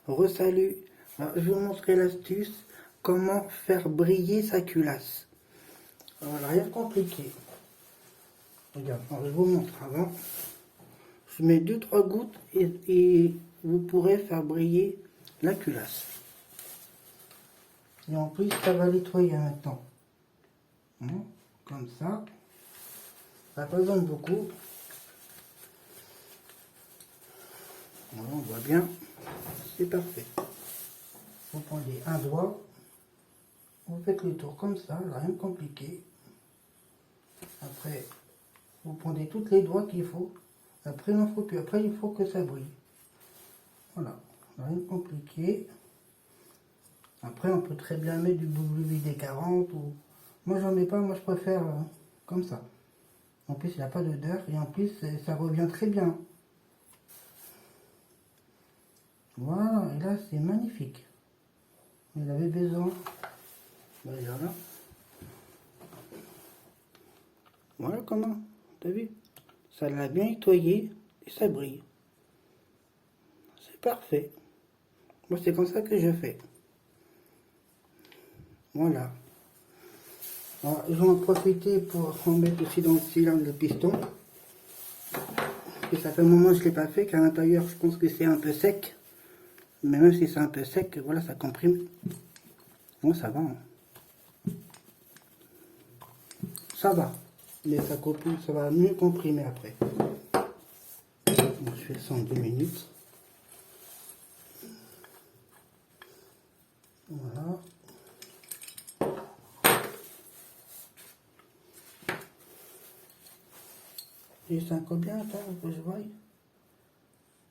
Resalut. Alors, je vais vous montrer l'astuce comment faire briller sa culasse. Alors, rien de compliqué. Regarde, alors, je vous montre avant. Je mets 2-3 gouttes et vous pourrez faire briller la culasse. Et en plus, ça va nettoyer maintenant. Comme ça. Ça n'a pas besoin de beaucoup. Voilà, on voit bien. C'est parfait. Vous prenez un doigt. Vous faites le tour comme ça, rien de compliqué. Après, vous prenez toutes les doigts qu'il faut. Après, il n'en faut plus. Après, il faut que ça brille. Voilà, rien de compliqué. Après, on peut très bien mettre du WD-40 ou... Moi, j'en mets pas. Moi, je préfère comme ça. En plus, il n'y a pas d'odeur et en plus, ça revient très bien. Voilà, et là, c'est magnifique. Il avait besoin. Voilà. Voilà comment. T'as vu? Ça l'a bien nettoyé et ça brille. C'est parfait. Moi, c'est comme ça que je fais. Voilà. Alors, je vais en profiter pour en mettre aussi dans le cylindre le piston. Et ça fait un moment que je ne l'ai pas fait, qu'à l'intérieur, je pense que c'est un peu sec. Mais même si c'est un peu sec, voilà, ça comprime. Bon, ça va. Hein. Ça va. Mais ça comprime, ça va mieux comprimer après. Bon, je fais ça en 2 minutes. Voilà. Et c'est un combien, attends, que je vois.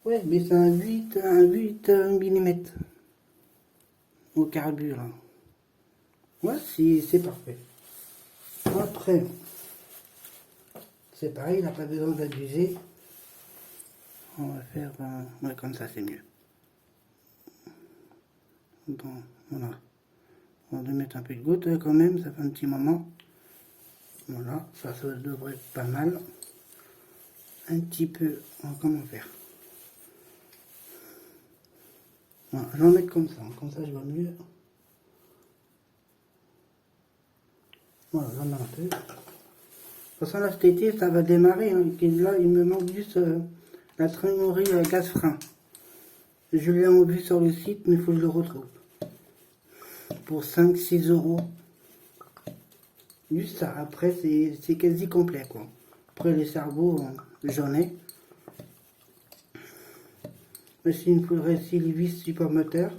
Ouais, mais c'est un 8 mm au carburant. Ouais, c'est parfait. Après, c'est pareil, il n'a pas besoin d'abuser. On va faire, ouais, comme ça c'est mieux. Bon, voilà. On va mettre un peu de goutte quand même, ça fait un petit moment. Voilà, ça devrait être pas mal. Un petit peu, comment faire? Voilà, je vais en mettre comme ça je vois mieux. Voilà, j'en mets un peu. De toute façon, là, cet été, ça va démarrer. Hein. Là, il me manque juste la trémorerie gaz frein. Je l'ai vu sur le site, mais il faut que je le retrouve. Pour 5-6 euros. Juste ça. Après, c'est quasi complet, quoi. Après, les cerveaux, j'en ai. Mais s'il me faudrait aussi les vis supporteurs,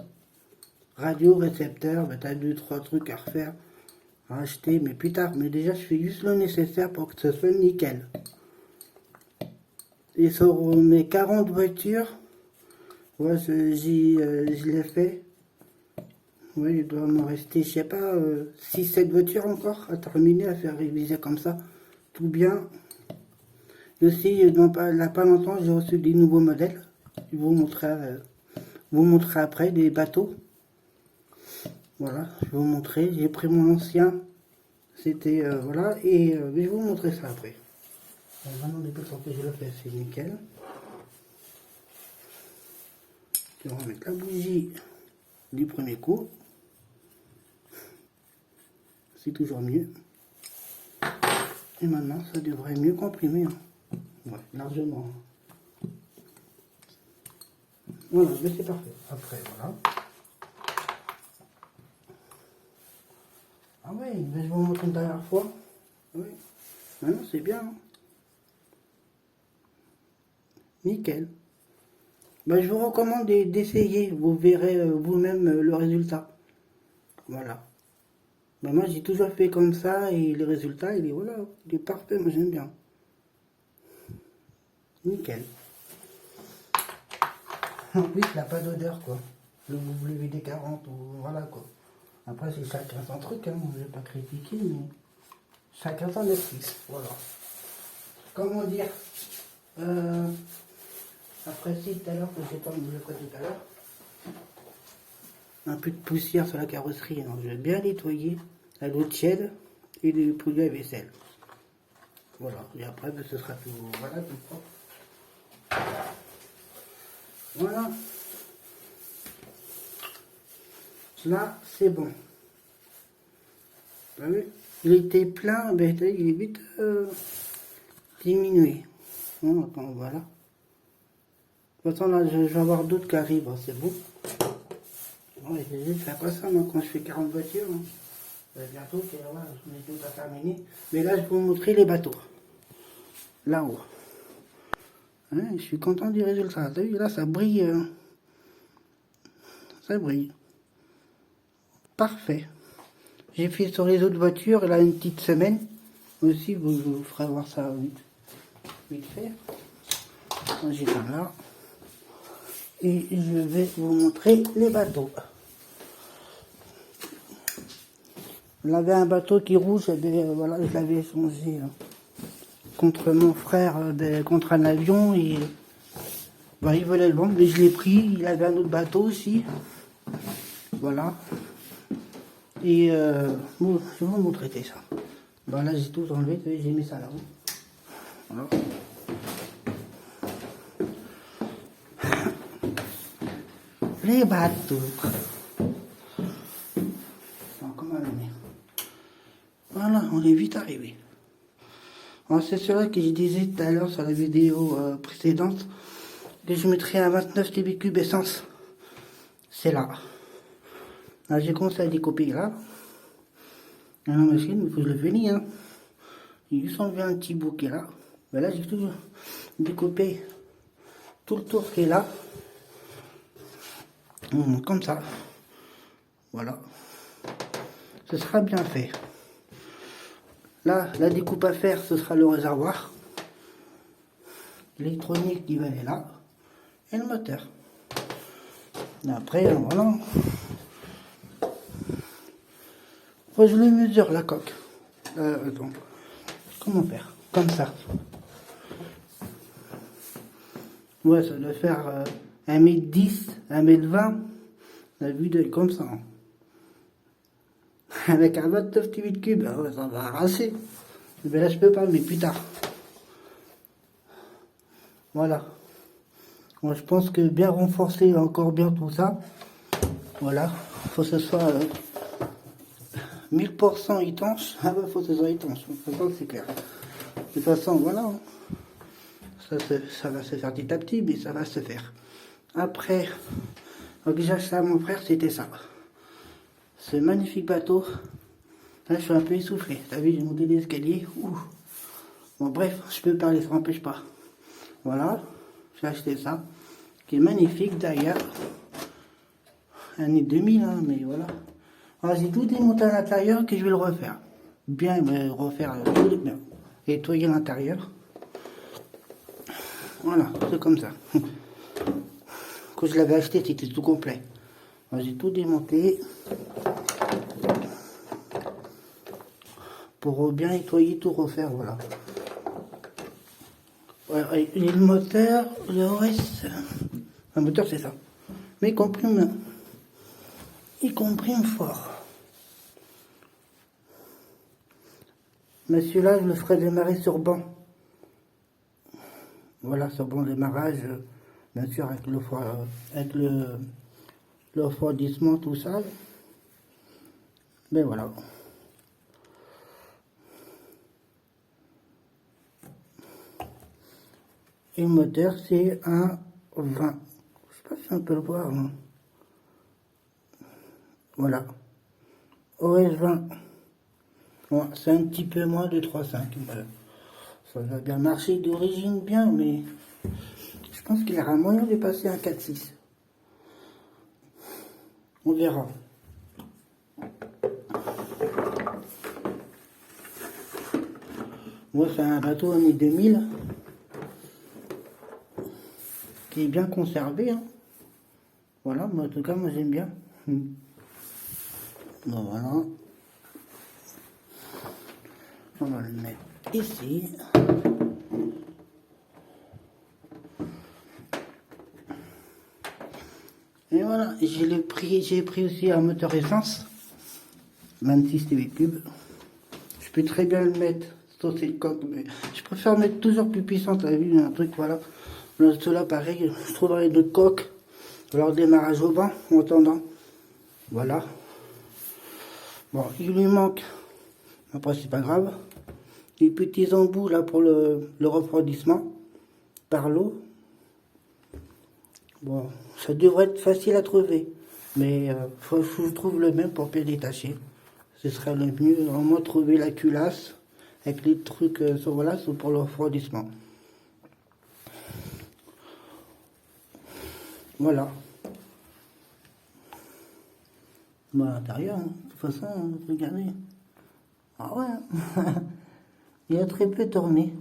radio, récepteur, bah, t'as 2-3 trucs à refaire, à acheter, mais plus tard. Mais déjà, je fais juste le nécessaire pour que ce soit nickel. Et sur mes 40 voitures, ouais, je l'ai fait. Ouais, il doit m'en rester, je sais pas, 6-7 voitures encore à terminer, à faire réviser comme ça. Tout bien. Et aussi, là, pas longtemps, j'ai reçu des nouveaux modèles. Je vais vous montrer après, des bateaux. Voilà, je vais vous montrer. J'ai pris mon ancien. C'était, voilà, et je vais vous montrer ça après. Maintenant, depuis que je le fais, c'est nickel. Je vais remettre la bougie du premier coup. C'est toujours mieux. Et maintenant, ça devrait mieux comprimer. Hein. Ouais, largement. Voilà, mais c'est parfait. Après, voilà. Ah oui, je vais vous montrer une dernière fois. Oui. Maintenant, c'est bien. Hein. Nickel. Ben, je vous recommande d'essayer. Vous verrez vous-même le résultat. Voilà. Ben, moi, j'ai toujours fait comme ça et le résultat, voilà, il est parfait. Moi, j'aime bien. Nickel. En plus, il n'a pas d'odeur, quoi. Le WD-40 ou voilà, quoi. Après, c'est chacun son truc, hein. Je ne vais pas critiquer, mais chacun son astuce. Voilà. Comment dire après, si tout à l'heure, je sais pas, je quoi tout à l'heure. Un peu de poussière sur la carrosserie. Donc, je vais bien nettoyer à l'eau tiède et le produit à vaisselle. Voilà. Et après, ben, ce sera tout, voilà, tout propre. Voilà. Là, c'est bon. T'as vu? Il était plein, ben, il est vite diminué. Bon, attends, voilà. De toute façon, là, je vais avoir d'autres qui arrivent, hein, c'est bon. Ouais, je fais pas ça, moi, quand je fais 40 voitures. Hein. Bientôt, voilà, je mets tout à terminer. Mais là, je vais vous montrer les bateaux. Là-haut. Hein, je suis content du résultat. T'as vu, là, ça brille. Ça brille. Parfait. J'ai fait sur les autres voitures, là, une petite semaine. Aussi, vous ferez voir ça vite fait. J'ai un là. Et je vais vous montrer les bateaux. On avait un bateau qui rouge, voilà, je l'avais changé contre mon frère, contre un avion. Et, ben, il voulait le vendre, mais je l'ai pris. Il avait un autre bateau aussi. Voilà. Et bon, je vais vous montrer ça. Ben, là, j'ai tout enlevé, j'ai mis ça là-haut. Voilà. Les bateaux. Comment allumer? Voilà, on est vite arrivé. C'est cela que je disais tout à l'heure sur la vidéo précédente, que je mettrais à 29 cm3 essence. C'est là. Là, j'ai commencé à découper là. Dans la machine, il faut que je le finisse. Hein. J'ai juste enlevé un petit bout qui est là. Mais là, j'ai toujours découpé tout le tour qui est là. Comme ça. Voilà. Ce sera bien fait. Là, la découpe à faire, ce sera le réservoir. L'électronique qui va aller là. Et le moteur. Et après, voilà. Faut que je le mesure, la coque. Attends. Comment faire? Comme ça. Ouais, ça doit faire 1m10, 1m20. La vue d'œil comme ça. Avec un 29 cm3, ça va arracher. Mais là, je peux pas, mais plus tard. Voilà. Moi, je pense que bien renforcer encore bien tout ça. Voilà. Faut que ce soit 1000% étanche. Ah bah, faut que ce soit étanche. De toute façon, c'est clair. De toute façon, voilà. Ça va se faire petit à petit, mais ça va se faire. Après, donc déjà, ça, mon frère, c'était ça. Ce magnifique bateau. Là, je suis un peu essoufflé. T'as vu, j'ai monté les escaliers. Ouh. Bon, bref, je peux parler, ça m'empêche pas. Voilà. J'ai acheté ça. Qui est magnifique d'ailleurs. Année 2000, hein, mais voilà. Alors, j'ai tout démonté à l'intérieur que je vais le refaire. Bien, refaire tout bien. Nettoyer l'intérieur. Voilà, c'est comme ça. Quand je l'avais acheté, c'était tout complet. Alors, j'ai tout démonté. Pour bien nettoyer, tout refaire, voilà. Ouais, et le moteur, le OS, le moteur c'est ça. Mais il comprime fort. Mais celui-là, je le ferai démarrer sur banc. Voilà, sur bon démarrage, bien sûr avec le refroidissement, tout ça. Mais voilà. Et le moteur, c'est un 20. Je sais pas si on peut le voir. Non. Voilà. OS 20. Ouais, c'est un petit peu moins de 3,5. Voilà. Ça va bien marcher d'origine bien, mais je pense qu'il y aura moyen de passer un 4,6. On verra. Moi, c'est un bateau année 2000 qui est bien conservé. Hein. Voilà, mais en tout cas, moi j'aime bien. Bon, voilà. On va le mettre ici. Et voilà, j'ai pris aussi un moteur essence, 26 cm3. Je peux très bien le mettre sur cette coque, mais je préfère mettre toujours plus puissant, t'as vu, un truc, voilà. Cela pareil, je trouverai d'autres coques, alors démarrage au vent, en attendant. Voilà. Bon, il lui manque, après c'est pas grave, les petits embouts là pour le refroidissement par l'eau. Bon, ça devrait être facile à trouver, mais faut que je trouve le même pour bien détacher. Ce serait le mieux, vraiment trouver la culasse avec les trucs, voilà, c'est pour le refroidissement. Voilà. Bon, à l'intérieur, hein. De toute façon, regardez. Ah ouais, hein. Il a très peu tourné.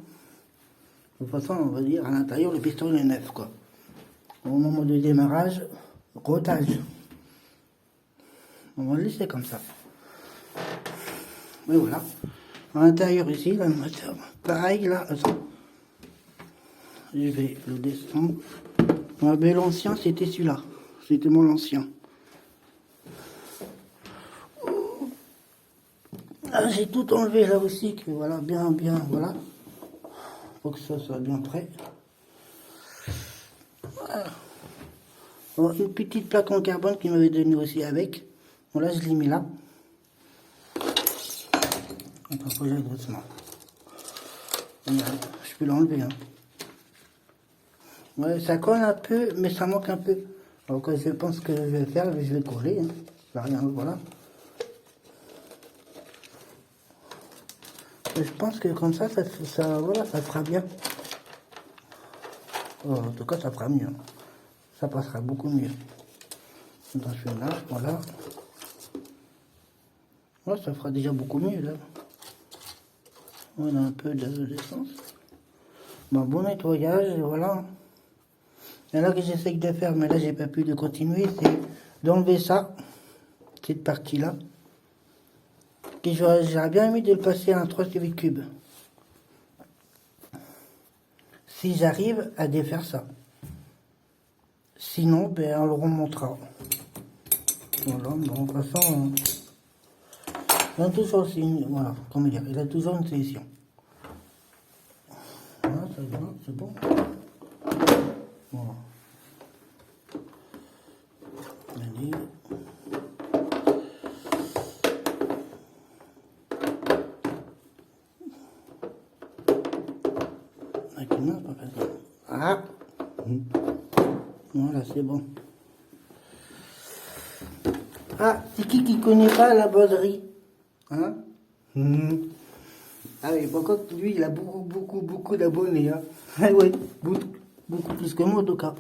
De toute façon, on va dire, à l'intérieur, le piston est neuf, quoi. Au moment du démarrage, rotage. On va le laisser comme ça. Et voilà. À l'intérieur ici, là, le moteur, pareil, là, attends. Je vais le descendre. Ah, ben, l'ancien, c'était celui-là. C'était mon ancien. Ah, j'ai tout enlevé là aussi, que voilà, bien, voilà. Faut que ça soit bien prêt. Voilà. Bon, une petite plaque en carbone qu'il m'avait donné aussi avec. Voilà, je l'ai mis là. On peut poser doucement. Je peux l'enlever. Hein. Ouais, ça colle un peu, mais ça manque un peu. Donc je pense que je vais faire, je vais coller. Hein. Rien, voilà. Je pense que comme ça, voilà, ça fera bien. Oh, en tout cas, ça fera mieux. Ça passera beaucoup mieux. Donc, je fais là, voilà. Ouais, ça fera déjà beaucoup mieux, là. On a un peu d'essence. Bon nettoyage, voilà. Et là que j'essaie de faire, mais là, j'ai pas pu de continuer, c'est d'enlever ça, cette partie-là. J'aurais bien aimé de le passer à un 3 cubes. Si j'arrive à défaire ça. Sinon, ben, on le remontera. Voilà, bon, de toute façon, il a toujours voilà, comment dire, il a toujours une solution. Voilà, ça va, c'est bon. Voilà. Allez. Ah, voilà, c'est bon. Ah, c'est qui connaît pas la broderie? Hein? Ah oui, par contre, lui, il a beaucoup d'abonnés. Hein. Ah oui, beaucoup plus que moi, en tout cas.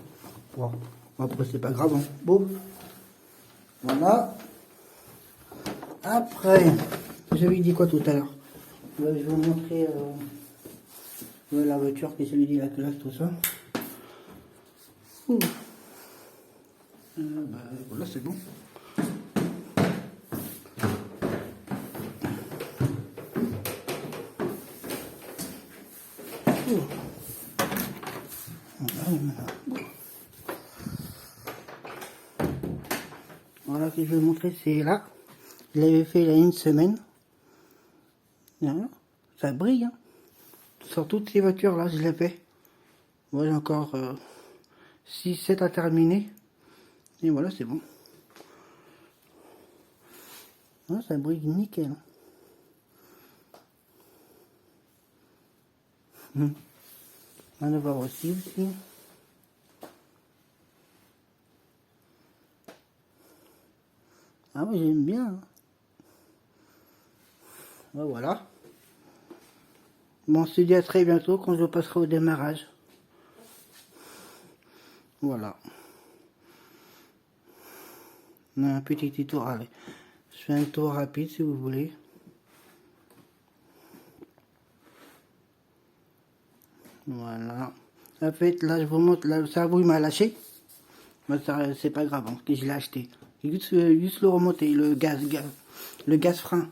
Bon, après, c'est pas grave. Hein. Bon, voilà. Après, je lui dis quoi tout à l'heure? Je vais vous montrer la voiture, que je lui dis la classe, tout ça. Bah, voilà, c'est bon. Voilà que je vais vous montrer, c'est là. Je l'avais fait il y a une semaine. Voilà. Ça brille. Hein. Sur toutes ces voitures là, je l'ai fait. Voilà, j'ai encore 6-7 à terminer. Et voilà, c'est bon. Voilà, ça brille nickel. On va voir aussi. Ah oui, j'aime bien. Hein. Ben, voilà. Bon, on se dit à très bientôt quand je passerai au démarrage. Voilà. On a un petit tour. Allez. Je fais un tour rapide si vous voulez. Voilà. En fait, là, je vous montre, là, le cerveau, il m'a lâché. Mais ça, c'est pas grave, hein, que je l'ai acheté. Juste le remonter, le gaz frein.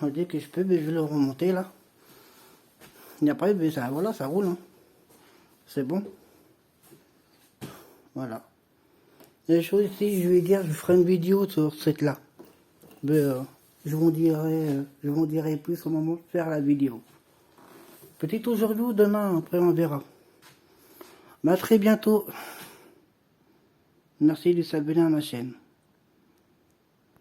Dès que je peux, ben, je vais le remonter, là. Et après, ben, ça, voilà, ça roule. Hein. C'est bon. Voilà. Les choses ici, je vais dire, je ferai une vidéo sur cette là. Ben, je vous dirai plus au moment de faire la vidéo. Peut-être aujourd'hui ou demain, après on verra. Mais à très bientôt. Merci de s'abonner à ma chaîne.